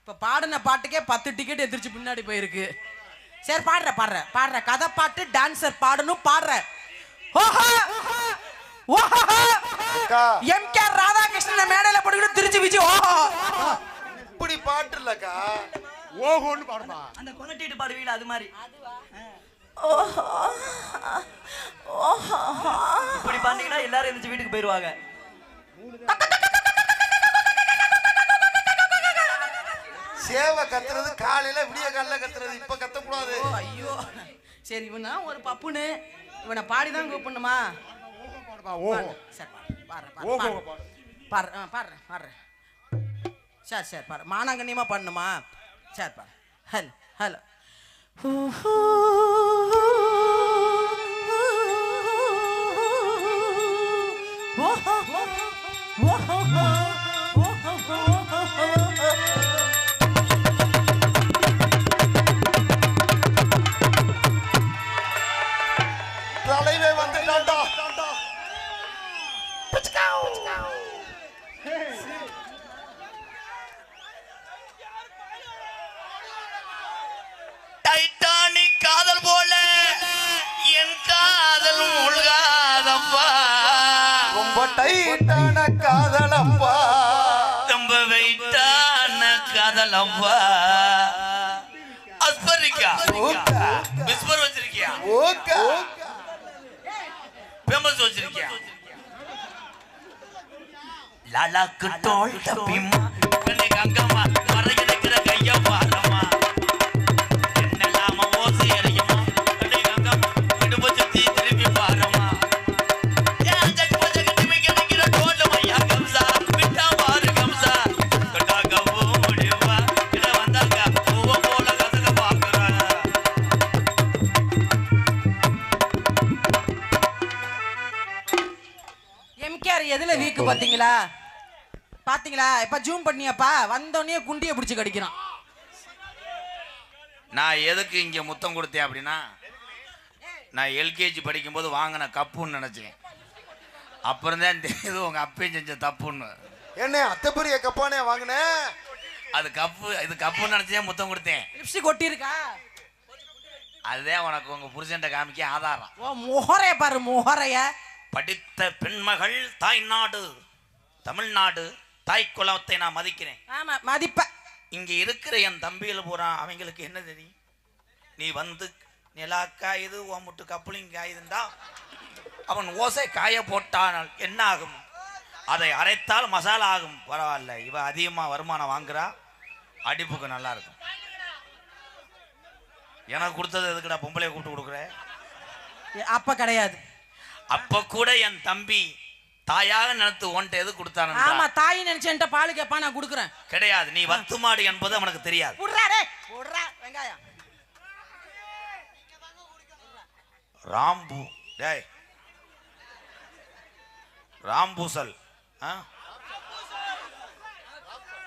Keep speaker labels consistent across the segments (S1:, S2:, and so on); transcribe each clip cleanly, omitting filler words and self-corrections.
S1: இப்ப பாடின பாட்டுக்கே 10 டிக்கெட் எதிர்த்து பின்னாடி போயிருக்கு. சரி பாடுற கதை பாட்டு டான்சர் பாடணும் பாடுற. எம்.கே. ராதாகிருஷ்ணன் மேடையில போட்டுக்கிட்டு திருச்சி விஜய் ஓஹோ
S2: இப்படி பாட்டு இல்லக்கா,
S3: ஓஹோன்னு பாடுமா.
S4: அந்த கொனட்டிட்டு பாடுவீங்களா அது மாதிரி. இப்படி பாத்தீங்கன்னா எல்லாரும் எந்திரிச்சு வீட்டுக்கு போயிருவாங்க.
S2: சேவை கத்துறது காலையில விடிய காலையில கத்துறது, இப்ப கத்தக்கூடாது.
S1: ஐயோ சரி, இவனா ஒரு பப்புன்னு இவனை பாடிதான் கூப்பிடணுமா? பாடுறேன். சரி பாரு, மானாங்கண்ணியமா பண்ணணுமா? சரி பாரு. ஹலோ
S2: தலைவே வந்துட்டான்டா.
S4: டைட்டானிக் காதல் போல என் காதல் மூழ்காதப்பா,
S2: ரொம்ப டைட்டான காதலப்பா,
S4: ரொம்ப வெயிட்டான காதலப்பா. அஸ்பரிக்கா விஸ்பர் வச்சிருக்கியா?
S2: ஓகே
S4: ஃபேமஸ் வச்சிருக்கியா? லாலாக்கு டோல் தப்பிமா கண்ணே கங்கம்மா மறைகிற கையா பாரமா என்னலாம ஓசி எறியுமா கண்ணே கங்கம்மா இடுப்பு சுத்தி திருப்பி பாரமா ஏன் ஜக் போஜக் டிமிக்க நிக்கிற டோல் மையா கம்சா விட்டா பாரு கம்சா கட்டா கவு முடிவா இத வந்தாங்க பூவ போல கதக பாக்குறாங்க.
S1: எம்.கே. எதுல வீக்கு பாத்தீங்களா? இப்ப ஜூம் பண்ணியாப்பா, வந்தோடனே குண்டியை பிடிச்சு கடிக்கிறான்.
S4: நான் எதுக்கு இங்க முத்தம் கொடுத்தேன் அப்படின்னா, நான் எல்கேஜி படிக்கும்போது வாங்கின கப்புன்னு நினைச்சேன். அப்புறம் தான் தெரியுது உங்க அப்பையும் செஞ்ச தப்புன்னு.
S2: என்ன அத்தை பெரிய கப்பானே வாங்கினேன்?
S4: அது கப்பு, இது கப்புன்னு நினைச்சே முத்தம் கொடுத்தேன்.
S1: லிப்ஸ்டிக் ஒட்டியிருக்கா?
S4: அதுதான் உனக்கு உங்க புருஷன்ட்ட காமிக்க ஆதாரம்.
S1: ஓ முகரைய பாரு, முகரைய.
S4: படித்த பெண்மகள் தாய்நாடு தமிழ்நாடு, தாய் குலத்தை நான் மதிக்கிறேன்.
S1: ஆமா மதிப்ப.
S4: இங்க இருக்கிற என் தம்பியில் பூரா அவங்களுக்கு என்ன தெரியும்? நீ வந்து நிலாக்கா இது ஓமுட்டு கப்புளிங் காயுதுண்டா, அவன் ஓசை காய போட்டானால் என்ன ஆகும்? அதை அரைத்தால் மசாலா ஆகும். பரவாயில்ல, இவ அதிகமா வருமானம் வாங்குறா, அடிப்புக்கு நல்லா இருக்கும். எனக்கு கொடுத்தது எதுக்குடா பொம்பளைய கூப்பிட்டு கொடுக்குற?
S1: அப்ப கிடையாது.
S4: அப்ப கூட என் தம்பி தாயாக நினைத்து ஒன்றை எது கொடுத்தான?
S1: ஆமா, தாய் நினைச்சேன்ட்ட பால் கேப்பா, நான் கொடுக்குறேன்.
S4: கிடையாது, நீ வத்துமாடு என்பது அவனுக்கு தெரியாது.
S1: வெங்காயம்
S4: ராம்பு டேய் ராம்பூசல்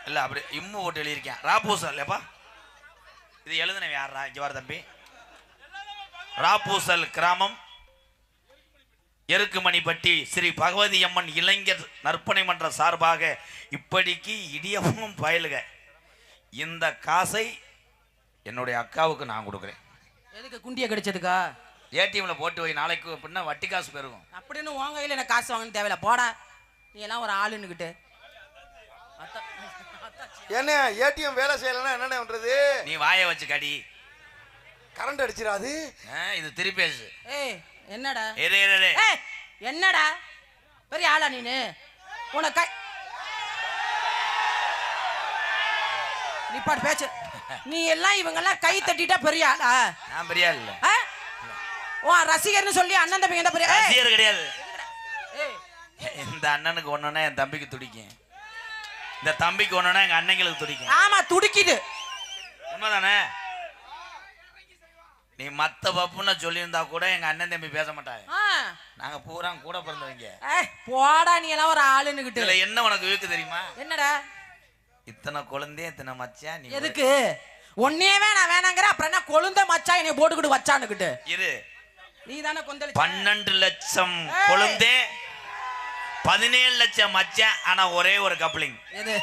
S4: இல்ல, அப்படி இம்மு போட்டு எழுதியிருக்கேன். ராப்பூசல் எப்பா இது எழுதுனவன் யாரா? இங்க வர தம்பி. ராப்பூசல் கிராமம், எருக்குமணிப்பட்டி ஸ்ரீ பகவதி அம்மன் இளைஞர் நற்பணி மன்ற சார்பாக இப்படிக்கு இடியமும் பயலுக. இந்த காசை என்னுடைய அக்காவுக்கு நான் கொடுக்குறேன்.
S1: எதுக்கு? குண்டியை கடிச்சதுக்கா?
S4: ஏடிஎம்ல போட்டு வை, நாளைக்கு பின்ன வட்டி காசு பெருகும்.
S1: அப்படின்னு உன் கையில் எனக்கு காசு வாங்கன்னு தேவையில்ல, போடா. நீ எல்லாம் ஒரு ஆளுன்னுக்கிட்டு.
S2: என்ன ஏடிஎம் வேலை செய்யலன்னா என்னென்ன பண்றது?
S4: நீ வாயை வச்சு கடி,
S2: கரண்ட் அடிச்சிடாது.
S4: இது திருப்பேசு.
S1: ஏய் என்னடா?
S4: என்னடா
S1: பெரிய ஆளா நீனு? உனக்கு நீ பாட்டு பேச்சு. நீ எல்லாம் இவங்க எல்லாம் கை தட்டிட்டா பெரிய ஆளா?
S4: நான் பெரிய ஆள் இல்ல.
S1: உன் ரசிகர்னு சொல்லி அண்ணன் தம்பிங்க தான் பெரிய
S4: ரசிகர் கிடையாது. இந்த அண்ணனுக்கு ஒண்ணுன்னா என் தம்பிக்கு துடிக்கும், இந்த தம்பிக்கு ஒண்ணுன்னா எங்க அண்ணங்களுக்கு துடிக்கும்.
S1: ஆமா துடிக்குது.
S4: உண்மைதானே? நீ மத்த பப்புன்னு சொல்லியிருந்தா கூட எங்க அண்ணன் தம்பி பேச மாட்டாங்க. நாங்க பூரா கூட பிறந்தவங்க.
S1: போடா, நீ எல்லாம் ஒரு ஆளுன்னுகிட்டு.
S4: இதுல என்ன உனக்கு வீக்கு தெரியுமா?
S1: என்னடா?
S4: இத்தனை குழந்தை இத்தனை மச்சான். நீ
S1: எதுக்கு ஒன்னே வேணாங்கிற? அப்புறம் என்ன கொழுந்த மச்சான் என்னை போட்டுக்கிட்டு வச்சானுக்கிட்டு
S4: இரு.
S1: நீ தானே கொந்தளி.
S4: 12 லட்சம் கொழுந்தே, 17 லட்சம் மச்சான். ஆனா ஒரே ஒரு கப்ளிங்.
S1: எது?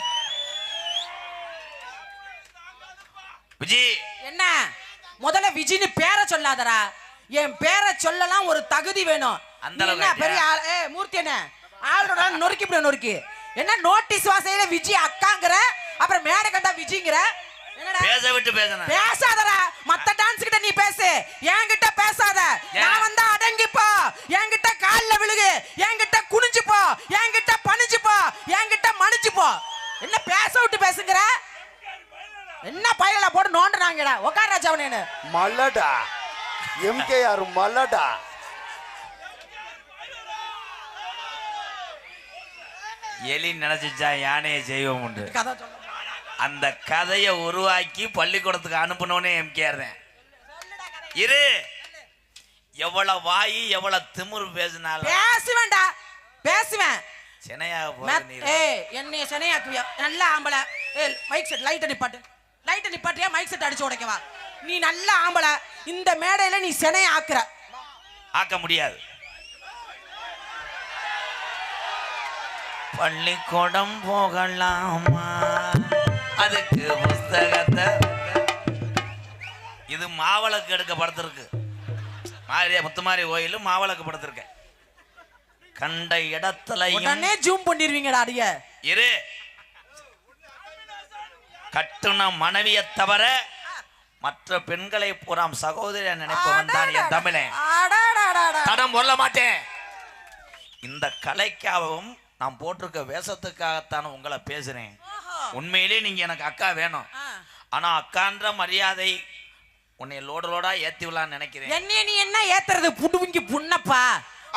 S4: விஜி
S1: என்ன முதல்ல விஜின்னு பேரை சொல்லாதடா. என் பேரை சொல்லலாம் ஒரு தகுதி வேணும்.
S4: அந்த
S1: நீ
S4: அளவுக்கு
S1: என்ன பெரிய ஆள்? மூர்த்தி என்ன ஆளோட நொறுக்கி என்ன நோட்டீஸ் வாசையில விஜி அக்காங்கிற, அப்புறம் மேடை கண்டா விஜிங்கிற. என்னடா
S4: பேச விட்டு பேசணும்.
S1: பேசாதடா. மத்த டான்ஸ் கிட்ட நீ பேசு, என்கிட்ட பேசாத. நான் வந்தா அடங்கி போ, என்கிட்ட கால்ல விழுகு, என்கிட்ட குனிஞ்சு போ, என்கிட்ட பணிஞ்சு போ, என்கிட்ட மணிஞ்சு போ. என்ன பேச விட்டு பேசுங்கிற? என்ன பையல போட்டு நோண்டுறாங்கடா. உட்கார் ராஜாவனேன்னு
S3: மல்லடா எம்கேஆர் மல்லடா.
S4: எலி நினைச்சிச்சா யானையை செய்வோம் உண்டு.
S1: கதை சொல்ல.
S4: அந்த கதையை உருவாக்கி பள்ளிக்கூடத்துக்கு அனுப்பினோன்னே எம்கேஆர் தான். இரு, எவ்வளவு வாயி எவ்வளவு திமிரு பேசினாலும்
S1: பேசுவேன்டா, பேசுவேன்.
S4: சினையாக போற
S1: என்னைய சினையாக்குவியா? நல்ல ஆம்பளை. மைக் செட் லைட்டை நிப்பாட்டியா? மைக் செட் அடிச்சு உடைக்கவா? நீ நல்ல ஆம்பளை, இந்த மேடையில நீ சினைய ஆக்குற.
S4: ஆக்க முடியாது. பள்ளிக்கூடம் போகலாமா, அதுக்கு புஸ்தகத்தை. இது மாவளக்கு எடுக்க படுத்திருக்கு. மாரியா முத்துமாரி கோயில் மாவளக்கு படுத்திருக்க. கண்ட இடத்துல
S1: உடனே ஜூம் பண்ணிடுவீங்கடா. அடிய
S4: இரு, கட்டுன மனைவியை தவிர மற்ற பெண்களை பூராம் சகோதரிய நினைப்பவன் தான் என் தமிழன். தடம் சொல்ல மாட்டேன். இந்த கலைக்காகவும் நான் போட்டிருக்க வேஷத்துக்காகத்தான் உங்களை பேசுறேன். உண்மையிலே நீங்க எனக்கு அக்கா வேணும். ஆனா அக்கான்ற மரியாதை உன்னை லோடா ஏத்தி விடலான்னு நினைக்கிறேன்.
S1: என்ன நீ என்ன ஏத்துறது? புடுங்கி புண்ணப்பா.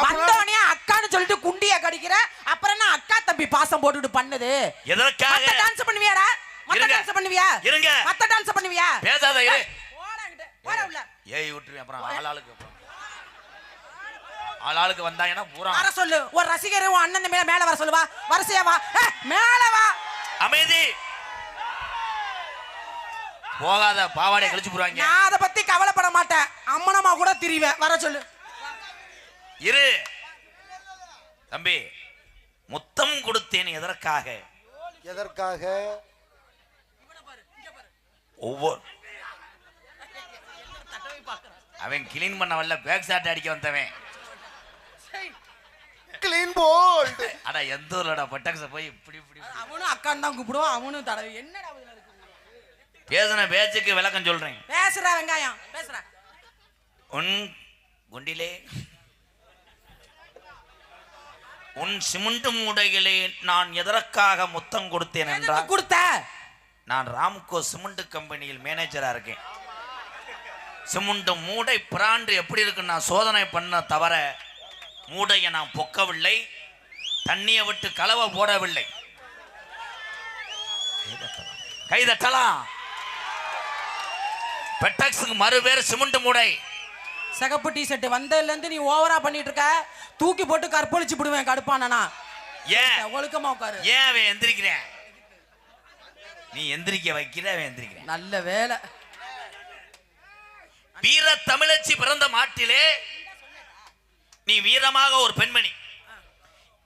S1: வந்தோனே அக்கான்னு சொல்லிட்டு குண்டியா கடிக்கிற. அப்புறம் என்ன அக்கா தம்பி பாசம் போட்டுட்டு பண்ணுது?
S4: எதற்காக
S1: டான்ஸ் பண்ணுவியாடா? மத்த டான்ஸ் பண்ணுவியா?
S4: இருங்க,
S1: மத்த டான்ஸ் பண்ணுவியா?
S4: பேசாத இரு.
S1: போற உள்ள.
S4: ஏய் விட்டுருவேன். அப்புறம் ஆளாளுக்கு வந்தாங்கன்னா பூரா
S1: வர சொல்லு. ஒரு ரசிகர் உன் அண்ணன் மேல வர சொல்லுவா. வரிசையா வா, மேல வா.
S4: அமைதி. போகாத, பாவாடை கழிச்சு போடுவாங்க.
S1: நான் அதை பத்தி கவலைப்பட மாட்டேன். அம்மனமா கூட திரிவேன். வர சொல்லு.
S4: இரு தம்பி, முத்தம் கொடுத்தேன் எதற்காக?
S3: எதற்காக?
S4: ஒவ்வொரு அவன் கிளீன் பண்ண வரல, பேக் ஷாட் அடிக்க வந்தவன்.
S3: Clean bolt.
S4: அட எந்த ஊர்லடா பட்டாக்ஸ போய் இப்படி இப்படி.
S1: அவனும் அக்கான்னு தான் கூப்பிடுவான். அவனும் தடவை. என்னடா
S4: பேசின பேச்சுக்கு விளக்கம் சொல்றேன்.
S1: பேசுற வெங்காயம் பேசுற.
S4: உன் குண்டிலே உன் சிமெண்ட் மூடைகளே நான் எதற்காக முத்தம் கொடுத்தேன் என்றால்,
S1: கொடுத்த
S4: நான் ராம்கோ சிமெண்ட் கம்பெனியில் மேனேஜரா இருக்கேன். சிமெண்ட் மூடை பிராண்டு எப்படி இருக்கு நான் சோதனை பண்ண தவிர மூடையை நான் பொக்கவில்லை, தண்ணியை விட்டு கலவை போடவில்லை. கைதட்டலாம். பெட்டக்ஸுக்கு மறு பேர் சிமெண்ட் மூடை.
S1: சகப்பு டி ஷர்ட் வந்ததுல இருந்து நீ ஓவரா பண்ணிட்டு இருக்க. தூக்கி போட்டு கற்பழிச்சு விடுவேன். கடுப்பானா?
S4: ஏன்
S1: ஒழுக்கமா உட்காரு.
S4: ஏன் அவன் எந்திரிக்கிறேன்? நீ எந்திரிக்க வைக்கிற, அவன் எந்திரிக்கிறேன்.
S1: நல்ல வேலை.
S4: வீர தமிழச்சி பிறந்த மாட்டிலே நீ வீரமாக ஒரு பெண்மணி.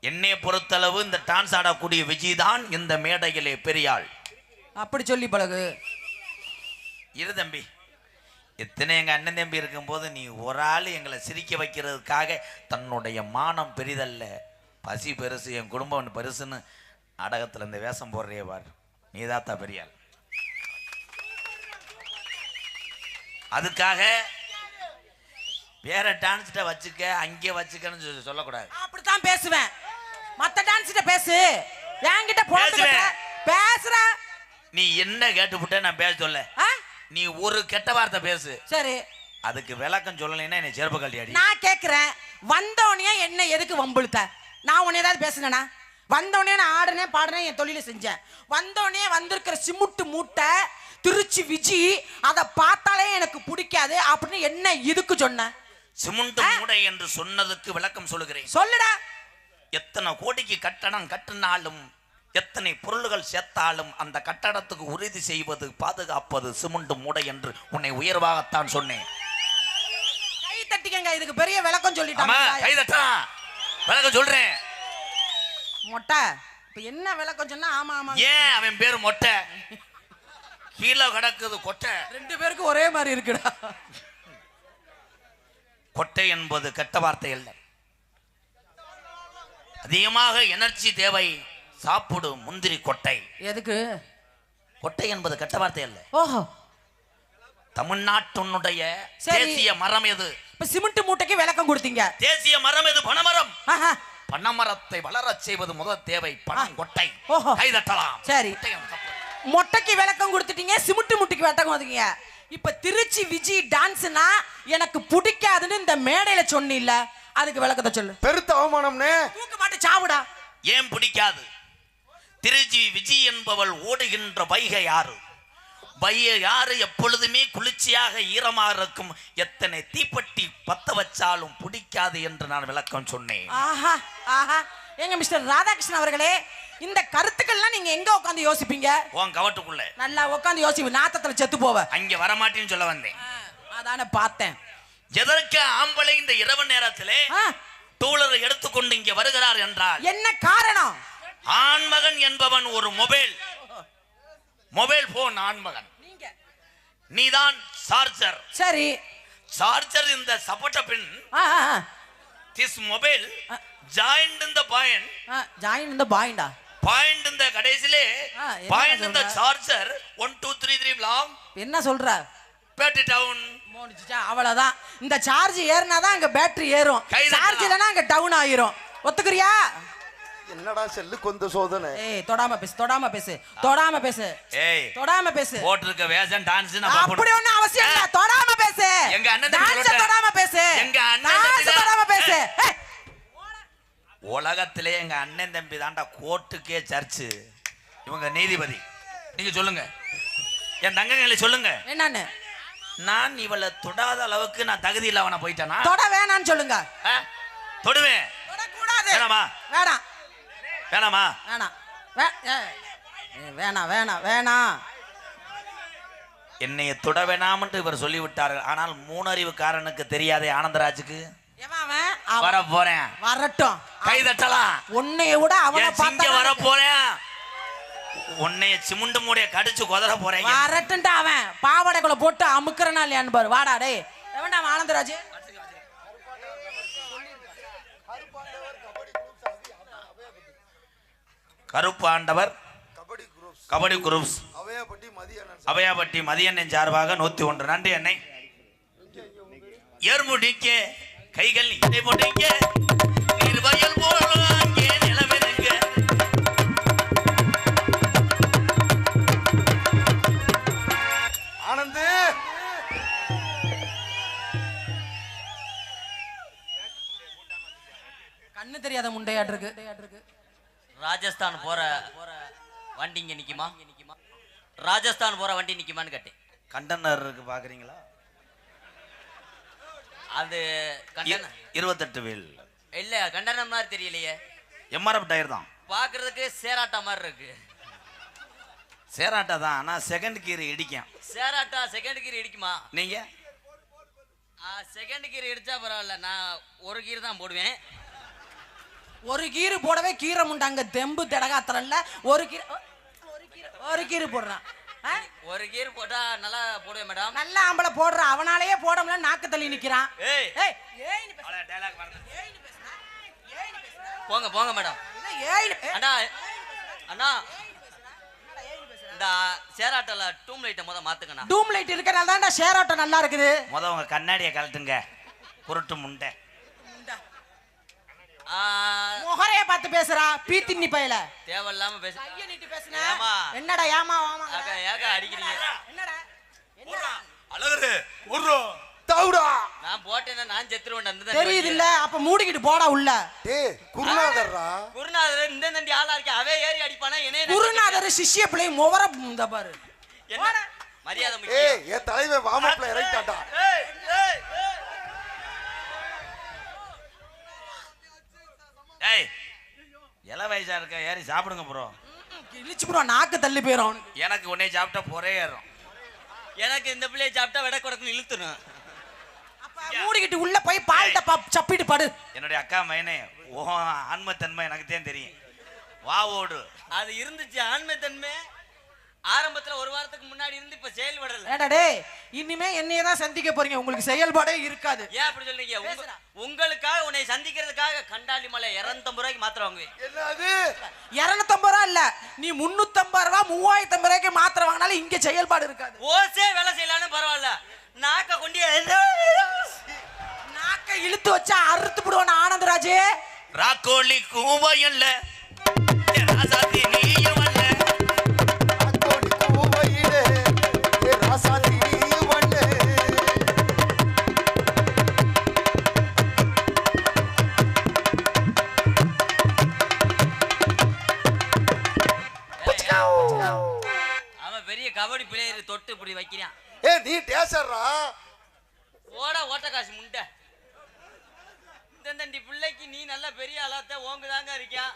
S4: என்னை பொறுத்தளவு இந்த டான்ஸ் ஆடக்கூடிய விஜய் தான் இந்த மேடையிலே பெரியாள்.
S1: அப்படி சொல்லி பழகு.
S4: இரு தம்பி, எத்தனை எங்க அண்ணன் தம்பி இருக்கும்போது நீ ஒரு ஆள் எங்களை சிரிக்க வைக்கிறதுக்காக தன்னுடைய மானம் பெரிதல்ல, பசி பெருசு, என் குடும்பம் பெருசுன்னு நாடகத்தில் இந்த வேஷம் போடுறே பார். நீதாத்தா பெரியாள். அதுக்காக வேற டான்ஸ்கிட்ட வச்சுக்க, அங்கே வச்சுக்கன்னு சொல்லக்கூடாது.
S1: அப்படித்தான் பேசுவேன். மத்த டான்ஸ்கிட்ட பேசு, என்கிட்ட பேசுற.
S4: நீ என்ன கேட்டுவிட்ட நான் பேச சொல்ல. நீ ஒரு கெட்ட வார்த்தை பேசு,
S1: சரி.
S4: அதுக்கு விளக்கம் சொல்லலைன்னா என்னை செருப்பு கழட்டி அடி.
S1: நான் கேட்கிறேன், வந்தோடனே என்ன எதுக்கு வம்புழுத்த? நான் உன்னை ஏதாவது பேசுனேனா? வந்தோடனே நான் ஆடுனேன் பாடுனேன், என் தொழிலை செஞ்சேன். வந்தோடனே வந்திருக்கிற சிமுட்டு மூட்டை திருச்சி விஜி, அதை பார்த்தாலே எனக்கு பிடிக்காது அப்படின்னு என்ன இதுக்கு சொன்ன?
S4: சிமெண்ட் மூடை என்று சொன்னதுக்கு விளக்கம் சொல்லுகிறேன்.
S1: சொல்லுடா.
S4: எத்தனை கோடிக்கு கட்டணம் கட்டினாலும், எத்தனை பொருள்கள் சேர்த்தாலும் அந்த கட்டடத்துக்கு உறுதி செய்வது, பாதுகாப்பது சிமெண்ட் மூடை என்று உன்னை உயர்வாகத்தான் சொன்னேன்.
S1: கை தட்டிக்கங்க, இதுக்கு பெரிய விளக்கம் சொல்லிட்டான்.
S4: கை தட்டா விளக்கம் சொல்றேன்.
S1: மொட்டை இப்ப என்ன விளக்கம் சொன்னா? ஆமா ஆமா.
S4: ஏன் அவன் பேரு மொட்டை? கீழே கிடக்குது கொட்டை.
S1: 2 பேருக்கும் ஒரே மாதிரி இருக்குடா.
S4: கொட்டை என்பது கெட்ட வார்த்தை அல்ல. அதிகமாக எனர்ஜி தேவை. சாப்பிடு முந்திரி கொட்டை.
S1: எதுக்கு?
S4: கொட்டை என்பது கெட்ட வார்த்தை அல்ல.
S1: ஓஹோ.
S4: தமிழ்நாட்டுடைய
S1: சரி.
S4: தேசிய மரம் எது?
S1: இப்ப சிமெண்ட் மூட்டைக்கு விளக்கம் கொடுத்தீங்க.
S4: தேசிய மரம் எது? பனைமரம்.
S1: ஆஹா.
S4: பனைமரத்தை வளரச் செய்வது முதல் தேவை. பனம் கொட்டை.
S1: ஓஹோ.
S4: கை தட்டலாம்.
S1: சரி. மொட்டைக்கு விளக்கம் கொடுத்துட்டீங்க, சிமெண்ட் மூட்டைக்கு விளக்கம் கொடுத்தீங்க. இப்ப திருச்சி விஜய் டான்ஸ்னா எனக்கு பிடிக்காதுன்னு இந்த மேடையில சொன்னில்ல, அதுக்கு விளக்கத்தை சொல்லு.
S3: பெருத்த அவமானம்னே.
S1: தூக்க மாட்டு சாவுடா.
S4: ஏன் பிடிக்காது? திருச்சி விஜய் என்பவள் ஓடுகின்ற வைகை யாரு? வைகை யாரு எப்பொழுதுமே குளிர்ச்சியாக ஈரமாக இருக்கும். எத்தனை தீப்பெட்டி பத்த வச்சாலும் பிடிக்காது என்று நான் விளக்கம் சொன்னேன்.
S1: ஆஹா ஆஹா. எங்க மிஸ்டர் ராதாகிருஷ்ணன் அவர்களே, இந்த கருத்துக்கள்லாம் நீங்க எங்க உட்கார்ந்து யோசிப்பீங்க?
S4: உன் கவட்டுக்குள்ள
S1: நல்லா உட்கார்ந்து யோசிப்பீங்க. நாத்தத்துல செத்து போவ.
S4: அங்க வரமாட்டேன்னு சொல்ல வந்தேன்.
S1: அதானே பார்த்தேன்.
S4: எதற்கு ஆம்பளை இந்த இரவு நேரத்திலே டூலர் எடுத்துக்கொண்டு இங்க வருகிறார் என்றால்
S1: என்ன காரணம்?
S4: ஆண்மகன் என்பவன் ஒரு மொபைல் போன் ஆண்மகன். நீதான் சார்ஜர்.
S1: சரி.
S4: சார்ஜர் இந்த சப்போட்ட பின். திஸ் மொபைல் ஜாயிண்ட் இந்த பாயிண்ட்.
S1: ஜாயின் இந்த பாயிண்டா?
S4: பாயிண்ட் இந்த கடைசிலே பாயிண்ட் இந்த சார்ஜர் 1 2 3 3 லாங்.
S1: என்ன சொல்ற?
S4: Battery down.
S1: மோனிச்சா அவ்வளவுதான். இந்த சார்ஜ் ஏறினாதான் அங்க பேட்டரி ஏறும். சார்ஜ் இல்லனா அங்க டவுன் ஆயிரும். ஒத்துக்குறியா?
S3: என்னடா செல்லு கொந்த சோதனை.
S1: ஏய் தொடாம பேசு, தொடாம பேசு, தொடாம பேசு.
S4: ஏய்
S1: தொடாம பேசு.
S4: போட்ருக்க வேஷம் டான்ஸ் நான் பாப்போம்.
S1: அப்படி ஒண்ணு அவசியம் இல்ல. தொடாம பேசு.
S4: எங்க அண்ணன்
S1: டான்ஸ் தொடாம பேசு.
S4: எங்க அண்ணன்
S1: தொடாம பேசு.
S4: உலகத்திலே எங்க அண்ணன் தம்பி தாண்டா கோர்ட்டுக்கே சர்ச்சு. இவங்க நீதிபதி. நீங்க சொல்லுங்க. என் தங்கங்களை சொல்லுங்க.
S1: என்னன்னு?
S4: நான் இவளை தொடாத அளவுக்கு நான் தகுதி இல்லவனா போயிட்டேனா?
S1: தொட வேணான்னு சொல்லுங்க.
S4: தொடுவேன்.
S1: தொடக்கூடாது.
S4: வேணாமா?
S1: வேணாம்.
S4: வேணாமா?
S1: வேணாம். வேணாம் வேணாம் வேணாம்.
S4: என்னைய தொட வேணாம்னு இவர் சொல்லிவிட்டார்கள். ஆனால் மூணறிவுக்காரனுக்கு தெரியாதே ஆனந்தராஜுக்கு. வர போறேன்.
S1: வரட்டும்.
S4: கை தட்டலாம்.
S1: உன்னைய விட அவனை
S4: பார்த்தா வர போறேன். உன்னைய சிமுண்டு மூடைய கடிச்சு கொதற போறேன்.
S1: வரட்டும்டா. அவன் பாவாடைக்குள்ள போட்டு அமுக்குறனா இல்லையான்னு பாரு. வாடா டேய். எவன்டா ஆனந்தராஜ்?
S4: கருப்பு ஆண்டவர் கபடி குரூப்ஸ் அவையாபட்டி மதியண்ணன் சார்பாக 101. நன்றி அன்னை. ஏர்முடிக்க கைகள் இதை போட்டீங்க. நீர்வயல் போலாங்க நிலவிடுங்க.
S3: ஆனந்து
S1: கண்ணு தெரியாத முண்டையாட்டிருக்கு.
S5: ராஜஸ்தான் போற வண்டி இங்க நிக்குமா? ராஜஸ்தான் போற வண்டி நிக்குமான்னு கேட்டேன்.
S4: கண்டனர் இருக்கு பாக்குறீங்களா?
S5: அது
S4: 28 வீல்
S5: இல்ல. கண்டனர் மாதிரி தெரியலையே.
S4: எம்ஆர்எஃப் டயர் தான்.
S5: பாக்குறதுக்கு சேராட்டா மாதிரி இருக்கு.
S4: சேராட்டா தான். ஆனா செகண்ட் கீர் இடிக்கும்.
S5: சேராட்டா செகண்ட் கீர் இடிக்குமா?
S4: நீங்க
S5: செகண்ட் கீர் இடிச்சா பரவாயில்ல. நான் ஒரு கீர் தான் போடுவேன்.
S1: ஒரு கீரு போடவே கீரை முண்டாங்க தெம்பு திடகாத்திரல்ல. ஒரு கீரு போடுறான்.
S5: ஒரு கீர் போட்டா நல்லா போடுவேன் மேடம்.
S1: நல்ல ஆம்பளை போடுற. அவனாலேயே போட முடியல. நாக்கு தள்ளி நிக்கிறான்.
S5: போங்க போங்க மேடம். அண்ணா அண்ணா இந்த சேராட்டோல டூம் லைட்டை மாத்துக்கண்ணா.
S1: டூம் லைட் இருக்கனால தான்டா ஷேர் ஆட்டோ நல்லா இருக்குது.
S4: உங்க கண்ணாடியை கழட்டுங்க. குருட்டு முண்டை.
S1: முகரைய பார்த்து பேசுறா. பீத்தின்னி பையல.
S5: தேவையில்லாம பேச.
S1: ஐயா நீட்டு பேசுன. என்னடா ஏமா வாமா.
S5: ஏக அடிக்கிறீங்க.
S1: என்னடா?
S4: அழகு ஓடுறோ.
S3: தவுடா.
S5: நான் போட்டேன்னா நான் செத்துருவேன். அந்த
S1: தெரியுது இல்ல? அப்ப மூடிக்கிட்டு போடா உள்ள.
S3: டேய் குருநாதர்ரா.
S5: குருநாதர் இந்த நண்டி ஆளா இருக்கே. அவே ஏறி அடிப்பானா என்னே?
S1: குருநாதர் சிஷ்ய பிள்ளை முவர இந்த பாரு.
S5: என்ன மரியாதை முக்கியம்.
S3: ஏய் என் தலைவன் வாமப்ல இறங்கிட்டான்டா.
S4: ஏய் இள வயசா இருக்க ஏறி சாப்பிடுங்க ப்ரோ.
S1: இழிச்சு ப்ரோ நாக்கு தள்ளி போயிரும்.
S4: எனக்கு உன்னை சாப்பிட்டா பொறே ஏறும்.
S5: எனக்கு இந்த பிள்ளையை சாப்பிட்டா விட கொடுக்கணும் இழுத்துணும்.
S1: அப்ப மூடிக்கிட்டு உள்ள போய் பால் டப்பா சப்பிட்டு படு.
S4: என்னுடைய அக்கா மைனே ஆன்மத்தன்மை எனக்கு தான் தெரியும். வா ஓடு.
S5: அது இருந்துச்சு ஆன்மத்தன்மை. ஆரம்பத்துல ஒரு வாரத்துக்கு முன்னாடி இருந்து இப்ப செயல்படல.
S1: ஏடா டேய், இனிமே என்னைய தான் சந்திக்க போறீங்க, உங்களுக்கு செயல்பாடே இருக்காது.
S5: ஏன் அப்படி சொல்றீங்க? உங்களுக்காக உன்னை சந்திக்கிறதுக்காக கண்டாலி மலை 250 ரூபாய்க்கு மாத்திரை வாங்குவேன்.
S3: என்னது
S1: 250 ரூபா இல்ல, நீ 350 ரூபா 3050 ரூபாய்க்கு மாத்திரை வாங்கினாலும் இங்க செயல்பாடு இருக்காது.
S5: ஓசே வேலை செய்யலான்னு பரவாயில்ல, நாக்க கொண்டு
S1: நாக்க இழுத்து வச்சா அறுத்து விடுவான ஆனந்தராஜே.
S4: ராக்கோழி கூவையல்ல ராசாத்தி நீயும் அல்ல.
S3: ராக்கோழி கூவையிலே ராசாத்தி நீயும் அல்ல.
S5: அவன் பெரிய கபடி பிளேயர், தொட்டு இப்படி வைக்கிறான்.
S3: நீ டேசர்ரா.
S5: ஓட ஓட்ட காசு முண்டை. இந்த பிள்ளைக்கு நீ நல்ல பெரிய ஆளாத்த ஓங்குதாங்க இருக்கான்,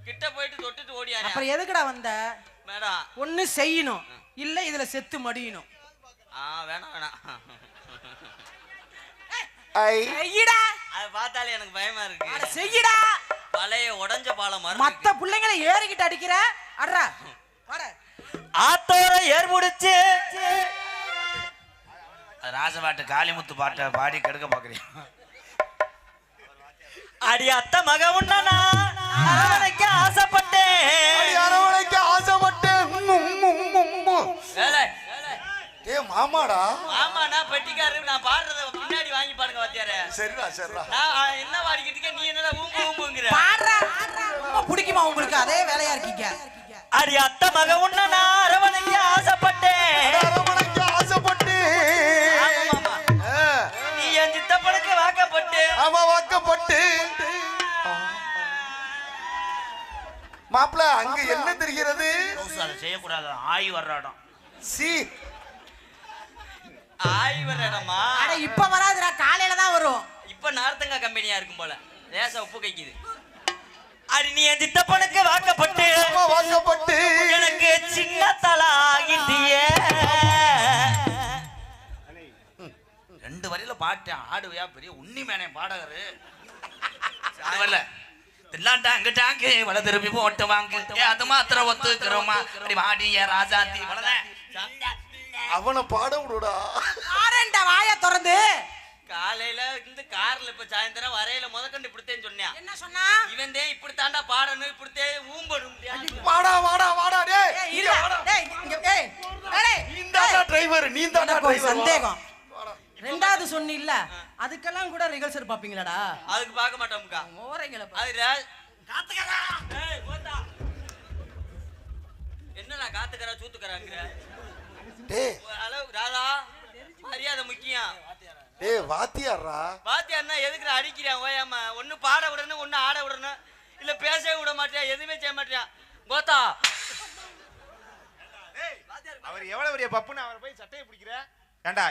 S5: கிட்ட போயிட்டு தொட்டுட்டு ஓடியாரு.
S1: அப்புறம் எதுக்குடா வந்த?
S5: மேடம்
S1: ஒண்ணு செய்யணும், இல்ல இதுல செத்து மடியணும்.
S5: வேணாம் வேணாம்,
S1: செய்யடா.
S5: அதை பார்த்தாலே எனக்கு பயமா இருக்கு.
S1: அட செய்யடா.
S5: பழைய உடைஞ்ச பாலம் மாதிரி
S1: மத்த பிள்ளைங்களை ஏறிக்கிட்டு அடிக்கிற. அட்ரா வாடா.
S5: ஆத்தோர ஏர் முடிச்சு
S4: ராசபாட்டு காளிமுத்து பாட்டை பாடி கெடுக்க பாக்குறீங்க.
S5: அடி அத்த மக உண்ணனா அரவணைக்க ஆசைப்பட்டேன்.
S3: அரவணைக்க ஆசைப்பட்டேன். மாமாடா.
S5: ஆமாண்ணா பெட்டிக்காரரு, நான் பாடுறத பின்னாடி வாங்கி பாடுங்க வாத்தியாரே.
S3: சரிடா சரிடா.
S5: நான் என்ன பாடிக்கிட்டு இருக்க, நீ என்னடா ஊம்பு ஊம்புங்கிற?
S1: பாடுறா. ரொம்ப பிடிக்குமா உங்களுக்கு? அதே வேலையா இருக்கீங்க.
S5: அடி அத்த மக உண்ணனா அரவணைக்க ஆசைப்பட்டேன்.
S3: அரவணைக்க ஆசைப்பட்டேன்.
S5: நீ என் சித்தப்பனுக்கு வாக்கப்பட்டு.
S3: ஆமா வாக்கப்பட்டு. மாப்பிள அங்க என்ன தெரிகிறது?
S4: அதை செய்யக்கூடாது, ஆய் வர்ற இடம்.
S3: சி
S5: ஆய் வர இடமா?
S1: அட இப்ப வராதுடா, காலையில தான் வரும்.
S5: இப்ப நார்த்தங்கா கம்பெனியா இருக்கும் போல, லேசா உப்பு கைக்குது. அடி நீ என் சித்தப்பனுக்கு வாக்கப்பட்டு.
S3: வாக்கப்பட்டு
S5: எனக்கு சின்ன தலா ஆகிட்டியே.
S4: 2 வரையில பாட்டேன், ஆடுவையா பெரிய உன்னி மேனே பாடகரு. அது வரல தில்லாண்டா அங்கிட்டாங்க வள திருப்பி போட்டு வாங்க. அது மாத்திரம் ஒத்துக்கிறோமா? வாடிய ராஜாத்தி வளதான்
S3: அவனை பாட விடுடா.
S1: ஆரண்டா வாய திறந்து.
S5: காலையில இருந்து கார்ல இப்ப சாயந்தரம் வரையில முதக்கண்டு இப்படித்தேன்னு சொன்னேன்.
S1: என்ன சொன்னா?
S5: இவன் தான் இப்படி தாண்டா பாடணும், இப்படித்தே ஊம்பணும்.
S3: வாடா வாடா வாடா டேய்.
S1: ஏய் இல்ல டேய் இங்க ஏய் டேய்
S3: நீதாடா டிரைவர், நீதாடா
S1: எனக்கு ஒரு
S3: டிரைவர்.
S1: சந்தேகம். ரெண்டாவது சொன்னி இல்ல, அதுக்கெல்லாம் கூட ரிகல்சர் பாப்பீங்களாடா?
S5: அதுக்கு பார்க்க மாட்டோம்க்கா.
S1: ஓரைங்கள
S5: அது காத்துக்கறா. ஏய் போடா. என்னடா காத்துக்கறா சூத்துக்கறாங்கற?
S3: டேய்
S5: அளவு ராதா, மரியாதை முக்கியம்.
S3: டேய் வாத்தியாரா.
S5: வாத்தியார்னா எதுக்குடா அடிக்கிறான் ஓயாம? ஒண்ணு பாட விடணும், ஒண்ணு ஆட விடணும், இல்ல பேசவே விட மாட்டியா, எதுவுமே செய்ய மாட்டியா? கோத்தா
S2: அவர் எவ்வளவு பெரிய பப்புன்னு அவரை போய் சட்டையை பிடிக்கிற? ஏண்டா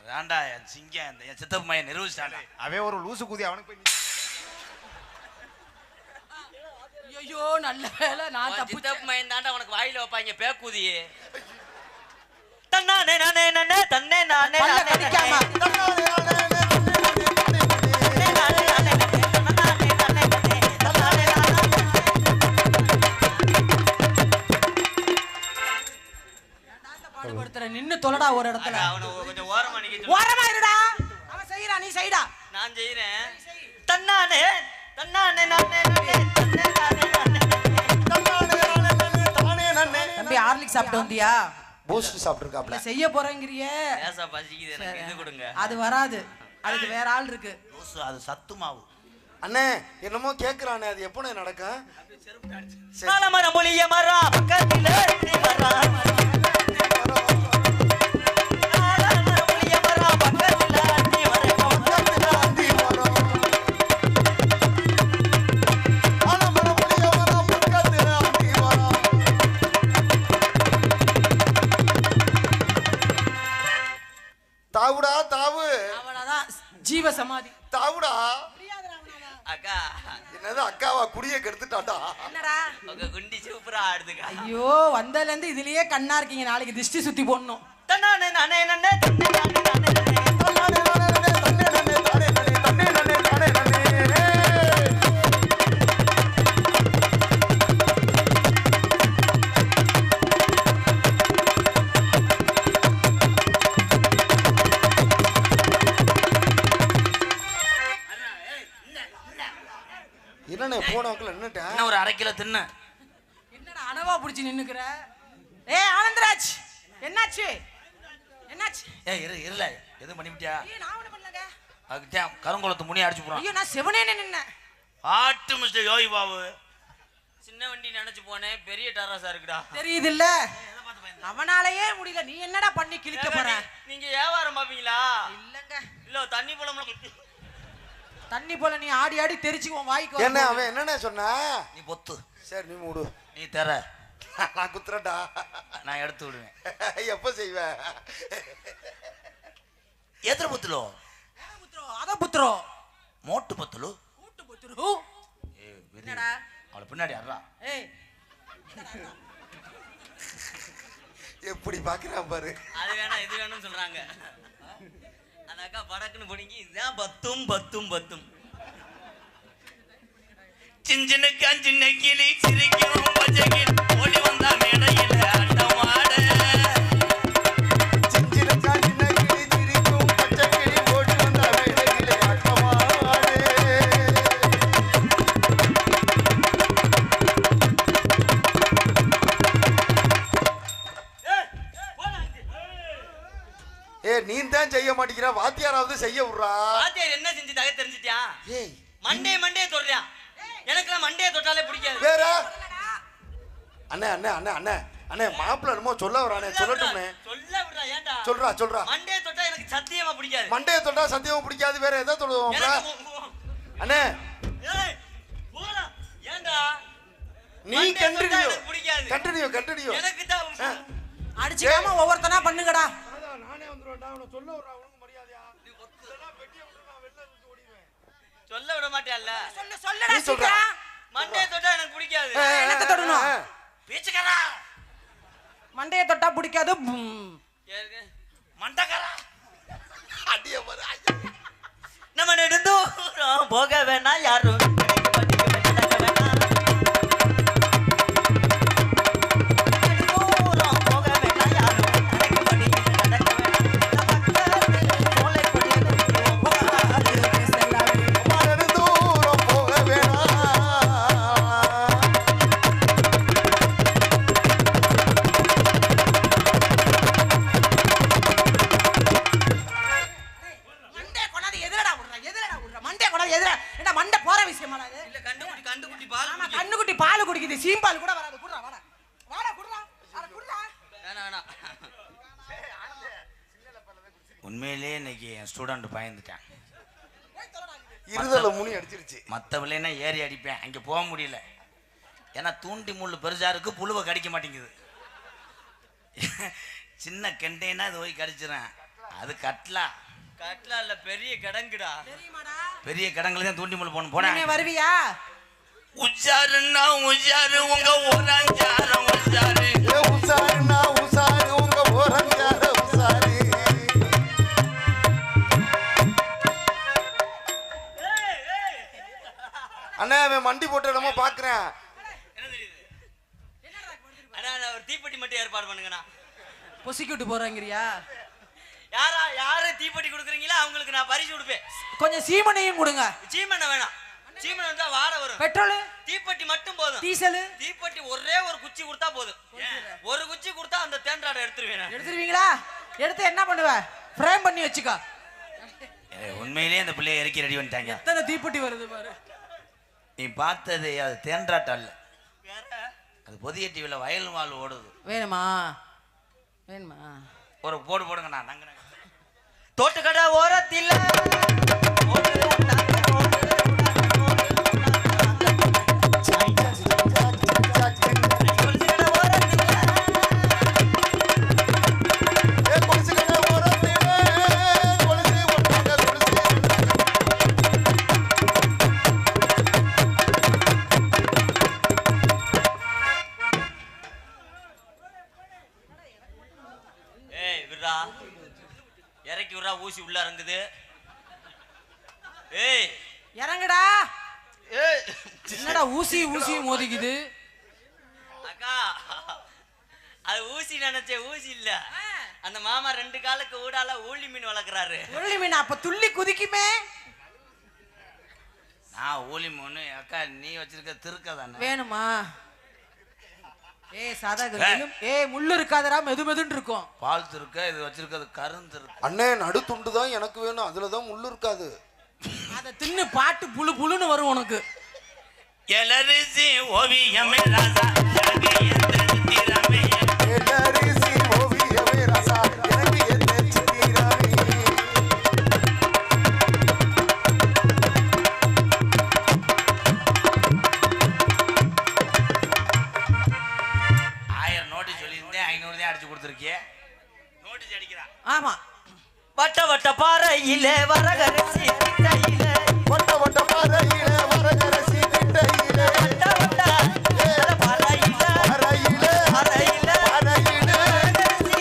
S4: வேண்டா என் சிங்கம், என் சித்தப்பு மையம் நிரூபிச்சாண்டா.
S2: அவன் ஒரு லூசு கூதி, அவனுக்கு போய்
S1: ஐயோ நல்ல வேளை நான் தப்பு.
S5: சித்தப்பு மயன் தாண்டா உனக்கு வாயில வைப்பாங்க பேக்கூதி. தன்னானே நானே நானே தன்னே நானே
S1: பல்ல
S5: நானே
S1: கடிக்காம. பாடுபடுத்துற நின்னு தொலைடா ஒரு இடத்துல.
S5: அவனை கொஞ்சம் ஓரமா நிக்க சொல்லு.
S1: ஓரமா இருடா. அவன் செய்யறா, நீ செய்டா.
S5: நான் செய்றேன். தன்னானே தன்னானே நானே நானே தன்னே நானே நானே.
S1: தம்பி ஹார்லிக்ஸ் சாப்பிட்டு வந்தியா?
S3: பூஸ்ட் சாப்பிட்டுருக்காப்ல.
S1: இல்ல செய்ய போறேங்கறியே.
S5: லேசா பசிக்குது எனக்கு, இது கொடுங்க.
S1: அது வராது, அதுக்கு வேற ஆள் இருக்கு.
S4: லூசு, அது சத்து மாவு.
S3: அண்ணே என்னமோ கேக்குறானே, அது எப்போ நடக்கும்?
S5: மரம் புளிய மரம் பக்கத்துல நீ வரா.
S3: தாவுடா தாவு.
S1: அவ்வளவுதான், ஜீவ சமாதி.
S3: தாவுடா.
S5: அக்கா
S3: என்னது அக்காவா? குடிய கெடுத்துட்டாடா.
S1: என்னடா?
S5: உங்க குண்டி சூப்பரா ஆடுதுக்கா.
S1: ஐயோ வந்ததுல இருந்து இதுலயே கண்ணா இருக்கீங்க, நாளைக்கு திஷ்டி சுத்தி போடணும்.
S5: தன்னானே நானே நானே தன்னே நானே நானே நானே.
S4: 1/2 கிலோ தின்னு.
S1: என்னடா அனவா புடிச்சு நின்னுக்குற? ஆனந்தராஜ் என்னாச்சு? என்னாச்சு?
S4: இருல எதுவும் பண்ணிவிட்டியா?
S1: நான் ஒண்ணு பண்ணலங்க.
S4: அதுக்கு கருங்குளத்து முனி அடிச்சு போறான்.
S1: ஐயோ நான் செவனேனே நின்னேன்.
S4: ஆட்டு மிஸ்டர் யோகி பாபு. சின்ன வண்டி நினைச்சு போனேன், பெரிய டராசா இருக்குடா.
S1: தெரியுது இல்ல? அவனாலயே முடியல. நீ என்னடா பண்ணி கிழிக்க போற?
S4: நீங்க வியாபாரம் பாப்பீங்களா?
S1: இல்லங்க.
S4: இல்ல தண்ணி போல
S1: தண்ணி போல நீ ஆடி ஆடி தெரிச்சு உன் வாய்க்கு
S3: என்ன அவன் என்னண்ணே சொன்னா?
S4: நீ பொத்து.
S3: சரி நீ மூடு.
S4: நீ தர.
S3: நான் குத்துறேன்டா.
S4: நான் எடுத்து விடுவேன்.
S3: எப்ப செய்வ?
S4: எத்தனை புத்துலோ?
S1: அத புத்ரோ.
S4: மோட்டு பத்துலு.
S1: கூட்டு புத்ரு. என்னடா?
S4: அவள பின்னாடி அறா.
S1: ஏய்.
S3: எப்படி பாக்குறான் பாரு.
S5: அது வேணா இது வேணும்னு சொல்றாங்க. அந்த அக்கா படக்குன்னு போனீங்க. இதுதான் பத்தும் பத்தும் பத்தும்.
S4: சின்ன சின்ன கிளி சிரிக்கும் பச்சைக்கிளி ஓடி வந்தா மேடையில அண்டமாட.
S3: சின்ன கிளி சிரிக்கும் பச்சை கிளி ஓடி வந்தா மேடையில அண்டமாட. நீ தான் செய்ய மாட்டேங்கிற, வாத்தியாராவது செய்ய விடுறா.
S5: வாத்தியார் என்ன செஞ்சு தக தெரிஞ்சிட்டியா?
S3: ஏய்
S5: மண்டே தொடுறியா? எனக்குலாம் மண்டையை தொட்டாலே பிடிக்காது.
S3: வேற அண்ணே அண்ணே அண்ணே அண்ணே அண்ணே மாப்பிள்ள என்னமோ சொல்ல வரானே, சொல்லட்டும்னே.
S5: சொல்ல விடுறா. ஏன்டா?
S3: சொல்றா.
S5: மண்டையை தொட்டா எனக்கு சத்தியமா பிடிக்காது.
S3: மண்டையை தொட்டா சத்தியமா பிடிக்காது. வேற எதை தொடுவோம் அண்ணே?
S5: ஏய் போடா. ஏன்டா?
S3: நீ
S5: மண்டையை தொட்டா
S3: கண்டினியூ
S5: எனக்கு பிடிக்காது.
S3: கண்டினியூ.
S5: எனக்கு தான்
S1: அடிச்சுக்காம ஒவ்வொருத்தனா பண்ணுங்கடா.
S3: நானே வந்துறேன்டா. அவன சொல்ல வர அவனுக்கு மரியாதையா? நீ ஒத்தலாம் பெட்டியை விட்டு நான் வெளில வந்து ஓடிடுவேன்.
S5: சொல்ல விட மாட்டியால?
S1: சொல்லடா
S3: நீ சொல்றா.
S1: சீக்கிரம்.
S5: மண்டையை தொட்டா எனக்கு பிடிக்காது.
S1: என்னத்த தொடணும்?
S5: பேச்சுக்கறா.
S1: மண்டைய தொட்டா பிடிக்காது.
S5: ஏங்க
S4: மண்டகரா.
S3: அடிய பாரு.
S5: நம்ம நெடுந்தூரம் போக வேணாம் யாரும்
S3: தூரம் போக வேணாம்.
S1: மண்டே கொண்டாது எதுலடா விடுற? மண்டே கொண்டாது எதுல? என்ன மண்டை போற விஷயமாடா இது?
S5: இல்ல கண்டுக்குட்டி பால்
S1: ஆமா கண்ணுக்குட்டி பால் குடிக்குது. சீம்பால் கூட வராது. குடுறா வாடா. குடுறா. அட குடுறா.
S5: வேணாம்.
S4: உண்மையிலேயே இன்னைக்கு என் ஸ்டூடெண்ட் பயந்துட்டான்.
S3: இருதல முனி அடிச்சிருச்சு.
S4: மற்ற விலைன்னா ஏறி அடிப்பேன், அங்கே போக முடியல. ஏன்னா தூண்டி முள்ளு பெருசா இருக்கு, புழுவை கடிக்க மாட்டேங்குது. சின்ன கெண்டைனா இது போய் கடிச்சிடறேன். அது கட்லா
S5: இல்ல பெரிய கடங்குடா.
S1: தெரியுமாடா?
S4: பெரிய கடங்களை தான் தூண்டி முள்ளு போனேன்.
S1: நீ வருவியா?
S4: உஜாருன்னா உஜாரு உங்க ஓராஞ்சாரம் உஜாரு.
S3: உசாருனா உசாரு உங்க ஓரஞ்சார உசாரு. அண்ணே அவன் மண்டி போட்டு இடமோ பாக்குறேன்.
S5: என்ன தெரியுது? அண்ணா நான் ஒரு தீப்பெட்டி மட்டும் ஏற்பாடு பண்ணுங்கண்ணா.
S1: பொசிக்கிட்டு போறாங்கறியா?
S5: யாரு தீப்பெட்டி கொடுக்குறீங்களோ அவங்களுக்கு நான் பரிசு கொடுப்பேன்.
S1: கொஞ்சம் சீமனையும் கொடுங்க.
S5: சீமனை வேணாம். சீமனை வந்தா வாட வரும்.
S1: பெட்ரோல்
S5: தீப்பெட்டி மட்டும் போதும்.
S1: டீசல்
S5: தீப்பெட்டி ஒரே ஒரு குச்சி கொடுத்தா போதும். ஒரு குச்சி கொடுத்தா அந்த தேன்றாடை எடுத்துருவேன்.
S1: எடுத்துருவீங்களா? எடுத்து என்ன பண்ணுவ? ஃப்ரேம் பண்ணி வச்சுக்கோ.
S4: உண்மையிலேயே அந்த பிள்ளைய இறக்கி ரெடி பண்ணிட்டாங்க.
S1: எத்தனை தீப்பெட்டி வருது பாரு.
S4: நீ பார்த்தது அது தேன்றாட்டம் அல்ல, அது புதிய டிவியில் வயல் வாழ் ஓடுது.
S1: வேணுமா?
S4: ஒரு போடுங்க. நான்
S5: தோட்டுக்கடை ஓரத்தில் இறக்கி விடுறா. ஊசி உள்ள இறங்குது. ஏய்
S1: இறங்குடா. என்னடா ஊசி மோதிக்குது?
S5: அக்கா அது ஊசி நினைச்ச ஊசி இல்ல. அந்த மாமா 2 காலுக்கு ஊடால ஊழி மீன் வளர்க்கறாரு.
S1: ஊழி மீன் அப்ப துள்ளி குதிக்குமே.
S4: ஊலி மூணு அக்கா நீ வச்சிருக்க திருக்க தானே
S1: வேணுமா? முள்ளு இருக்காதரா, மெது மெதுன்னு இருக்கும்.
S4: பால் திருக்க, இது வச்சிருக்கிறது கருந்து இருக்கு.
S2: அண்ணே நடு துண்டு தான் எனக்கு வேணும், அதுலதான் முள்ளு இருக்காது.
S1: அத தின்னு பாட்டு புழு புழுன்னு வரும் உனக்கு.
S4: எலரிசி ஓவியமே ராசா எனக்கு எந்த சித்திரமே.
S2: எலரிசி ஓவியமே ராசா எனக்கு எந்த சித்திரமே.
S4: நோட்டீஸ் சொல்லியிருந்தேன், 500 தான் அடிச்சு கொடுத்துருக்கியே. நோட்டீஸ் அடிக்கிறா.
S1: ஆமா.
S5: வட்ட வட்ட பாறையிலே வரகரசி திட்டையிலே,
S2: வட்ட வட்ட பாறையிலே வரகரசி திட்டையிலே,
S5: வட்ட வட்ட பாறையிலே
S2: அறையிலே
S5: அறையிலே
S2: அறையிலே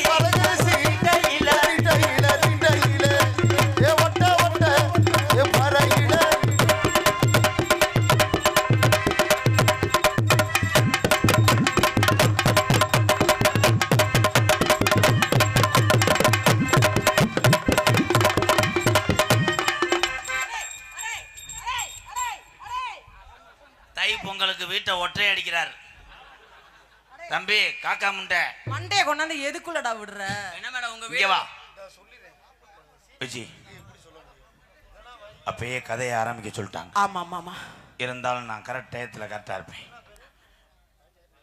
S2: வரகரசி
S5: திட்டையிலே,
S2: திட்டையிலே திட்டையிலே ஏ வட்ட வட்ட ஏ பாறையிலே.
S4: தை பொங்கலுக்கு வீட்டை ஒற்றை அடிக்கிறார் தம்பி. காக்கா முண்டை
S1: மண்டைய கொண்டாந்து எதுக்குள்ளடா விடுற?
S5: என்ன மேடம் உங்க
S4: இங்க வா விஜி. அப்பயே கதையை ஆரம்பிக்க சொல்லிட்டாங்க.
S1: ஆமா ஆமா ஆமா.
S4: இருந்தாலும் நான் கரெக்ட் டயத்தில் கரெக்டாக இருப்பேன்.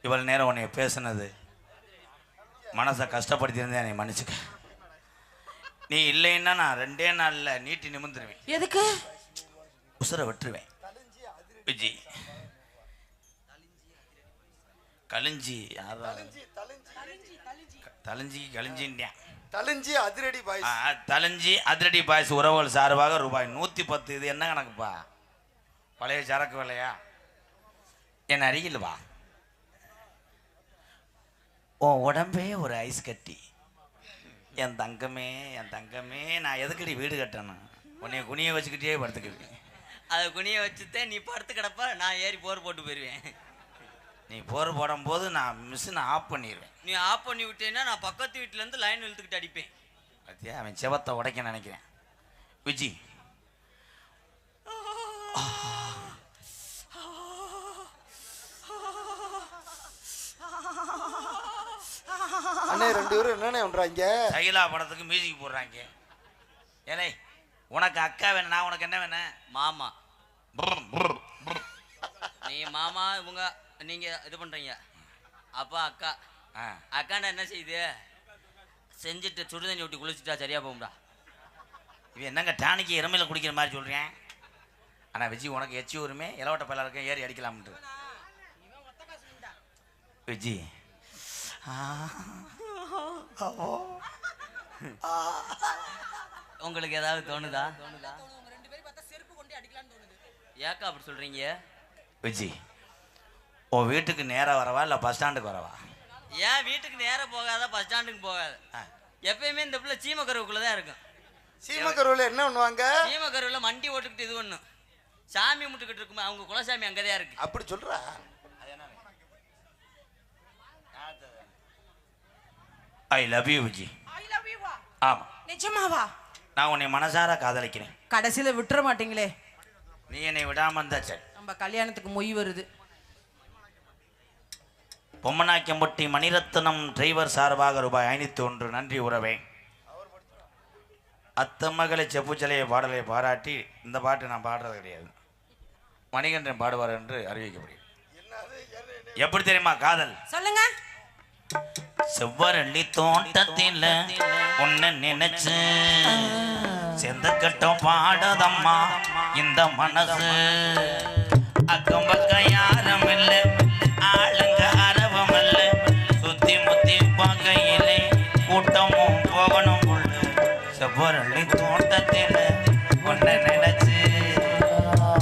S4: இவ்வளவு நேரம் உன்னை பேசுனது மனசை கஷ்டப்படுத்தியிருந்தேன், நீ மன்னிச்சுக்க. நீ இல்லைன்னா நான் 2 நாளில் நீட்டி நிமிர்ந்துருவேன்.
S1: எதுக்கு?
S4: உசுரை விட்டுருவேன் விஜி. கலிஞ்சி தலிஞ்சி கலிஞ்சின்றியான்.
S2: தலிஞ்சி அதிரடி பாய்ஸ்.
S4: தலிஞ்சி அதிரடி பாய்ஸ் உறவுகள் சார்பாக ரூபாய் 110. இது என்ன கணக்குப்பா? பழைய சரக்கு விலையா? என் அருகில் வா. உன் உடம்பே ஒரு ஐஸ் கட்டி. என் தங்கமே என் தங்கமே, நான் எதுக்கடி வீடு கட்டணும்? உன்னைய குனிய வச்சுக்கிட்டே படுத்துக்கிட்டு.
S5: அதை குனிய வச்சுட்டே நீ படுத்து கிடப்ப, நான் ஏறி போர் போட்டு போயிடுவேன்.
S4: நீ போர் போடும்போது நான் மிஷினை ஆஃப் பண்ணிடுவேன்.
S5: நீ ஆஃப் பண்ணி விட்டேன்னா நான் பக்கத்து வீட்டுல இருந்து லைன் இழுத்துக்கிட்டு அடிப்பேன்.
S4: பார்த்தியா, அவன் செவத்தை உடைக்க நினைக்கிறேன். விஜி
S2: அண்ணே 2 பேரும் என்னண்ணே பண்றாங்க?
S4: சகிலா படத்துக்கு மியூசிக் போடுறாங்க. ஏலே உனக்கு அக்கா வேணும், நான் உனக்கு என்ன வேணும்?
S5: மாமா. நீ மாமா, இவங்க நீங்க இது பண்றீங்க. அப்பா அக்கா. அக்காண்டா என்ன செய்யுது? செஞ்சுட்டு சுடுதண்ணி ஊட்டி குளிச்சுட்டா சரியா போகும்டா.
S4: இவன் என்னங்க டானிக்கு எருமையில குடிக்கிற மாதிரி சொல்றேன். ஆனா விஜி உனக்கு எச்சி ஊருமே இலவட்ட பயில இருக்க ஏறி அடிக்கலாம்னு. விஜி
S5: உங்களுக்கு ஏதாவது தோணுதா? ஏக்கா அப்படி சொல்றீங்க?
S4: விஜி உன் வீட்டுக்கு நேராக வரவா இல்லை பஸ் ஸ்டாண்டுக்கு வரவா?
S5: ஏன் வீட்டுக்கு நேராக போகாத, பஸ் ஸ்டாண்டுக்கு போகாத. எப்பயுமே இந்த பிள்ளை சீமக்கருவுக்குள்ள தான் இருக்கும்.
S2: சீமக்கருவில் என்ன பண்ணுவாங்க?
S5: சீமக்கருவில் மண்டி ஓட்டுக்கிட்டு இது ஒன்று சாமி முட்டுக்கிட்டு இருக்குமே, அவங்க குலசாமி அங்கதான் இருக்கு.
S2: அப்படி சொல்றா?
S4: I love you Viji. ஆமா
S1: நிஜமாவா?
S4: நான் உன்னை மனசார காதலிக்கிறேன்.
S1: கடைசியில விட்டுற மாட்டீங்களே.
S4: நீ என்னை விடாம இருந்தா சரி.
S1: நம்ம கல்யாணத்துக்கு மொய் வருது.
S4: பொம்மனாக்கியம்பட்டி மணிரத்னம் டிரைவர் சார்பாக ரூபாய் 501. நன்றி உறவே. அத்தமகளை செப்புச்சலையை பாடலை பாராட்டி, இந்த பாட்டு நான் பாடுறது கிடையாது, மணிகண்டன் பாடுவார் என்று அறிவிக்கப்படுகிறது. எப்படி தெரியுமா காதல்?
S1: சொல்லுங்க.
S4: செவ்வரளி தோட்டத்தில் உன்னை நினைச்சு செந்த கட்டம் பாடதம்மா இந்த மனசு. அக்கம் பக்கம் யாரும் இல்லை, ஆளுங்க அரவம் இல்லை, சுத்தி முத்தி பார்க்கையிலே கூட்டமும் போகணும். செவ்வரளி தோட்டத்தில் உன்னை நினைச்சு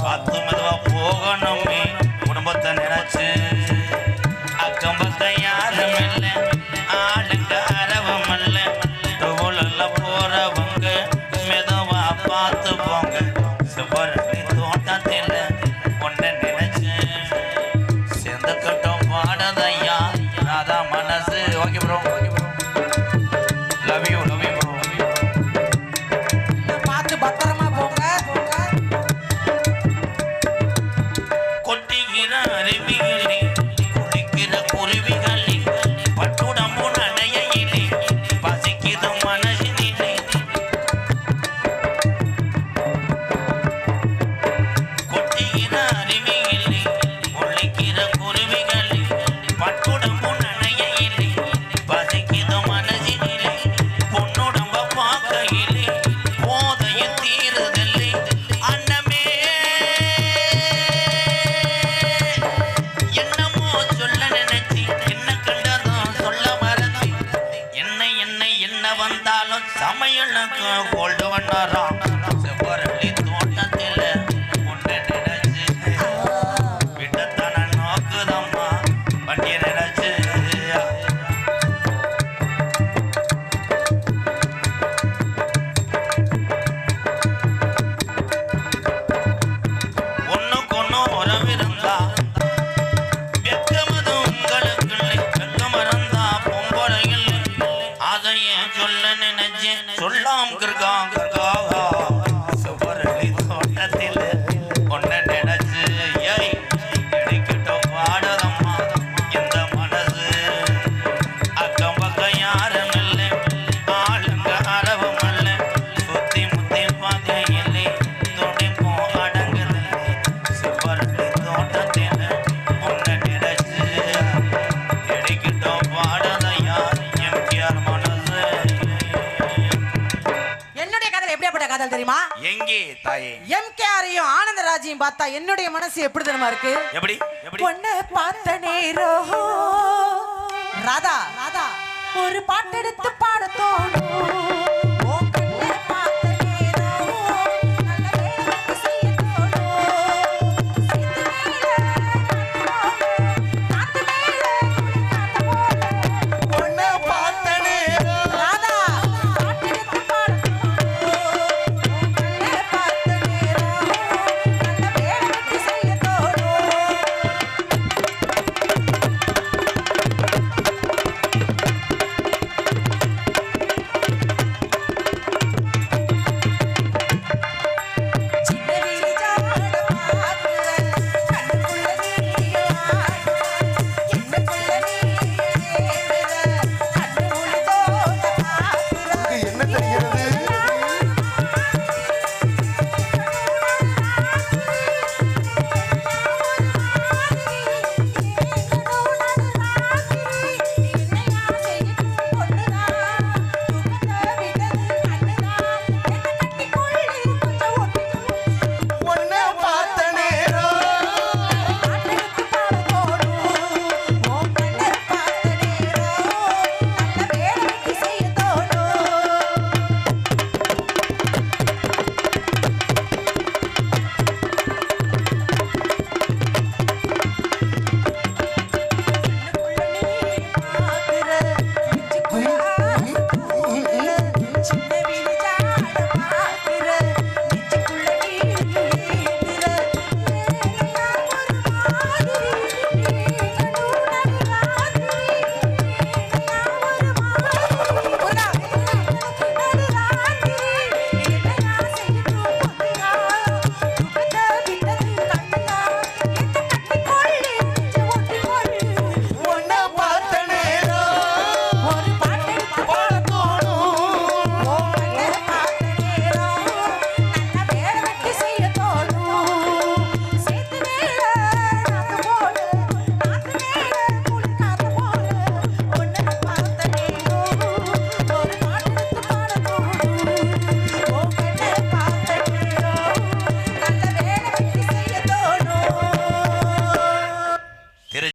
S4: காத்து மெதுவா போகணுமே குடும்பத்தை நினைச்சு. அக்கம் பக்கம் யாரும் இல்லை, ஆளுங்க அரவம் இல்லை, டோல போறவங்க மெதுவா பார்த்து போங்க. செவ்வரளி தோட்டத்தில் உன்னை நினைச்சு சேர்ந்த கட்டம் பாடதையா ராதா மனசு. Okay bro, love you bro.
S1: பார்த்து
S4: வந்தாலும் சமையலுக்கு கோல்டு வண்ணாராம் செவ்வரளி தோட்டத்தில் உன்னை நினைச்சு விட்டத்தன நோக்குதம்மா வண்டி நினைச்சு ஒண்ணுக்கு ஒண்ணு உறவிருந்தா வெக்கமது உங்களுக்கு வெக்கமறந்தா பொம்பரையில் அதையே சொல்ல நினைச்சேன் சொல்லாம் கிருக்காங்க சுவரளி தோட்டத்தில் ஒன்ன நினைச்சு ஏய் கிடைக்கட்டும் பாடதம்மா இந்த மனசு அக்கம் பக்கம் யாரும் இல்லை ஆளுங்க அரவும் இல்லை சுத்தி முத்தி பார்க்கையில்லை துடிப்பும் அடங்குதில்லை சுவரளி தோட்டத்தில் ஒன்ன நினைச்சு கிடைக்கட்டும் பாடதையா எம்ஜிஆர் மனசு.
S1: என்னுடைய காதல் எப்படியாப்பட்ட காதல் தெரியுமா?
S4: எங்கே தாயே
S1: எம்கேஆரையும் ஆனந்தராஜையும் பார்த்தா என்னுடைய மனசு எப்படி தெரியுமா இருக்கு?
S4: எப்படி எப்படி
S1: பொண்ண பார்த்த நேரோ ராதா ராதா ஒரு பாட்டெடுத்து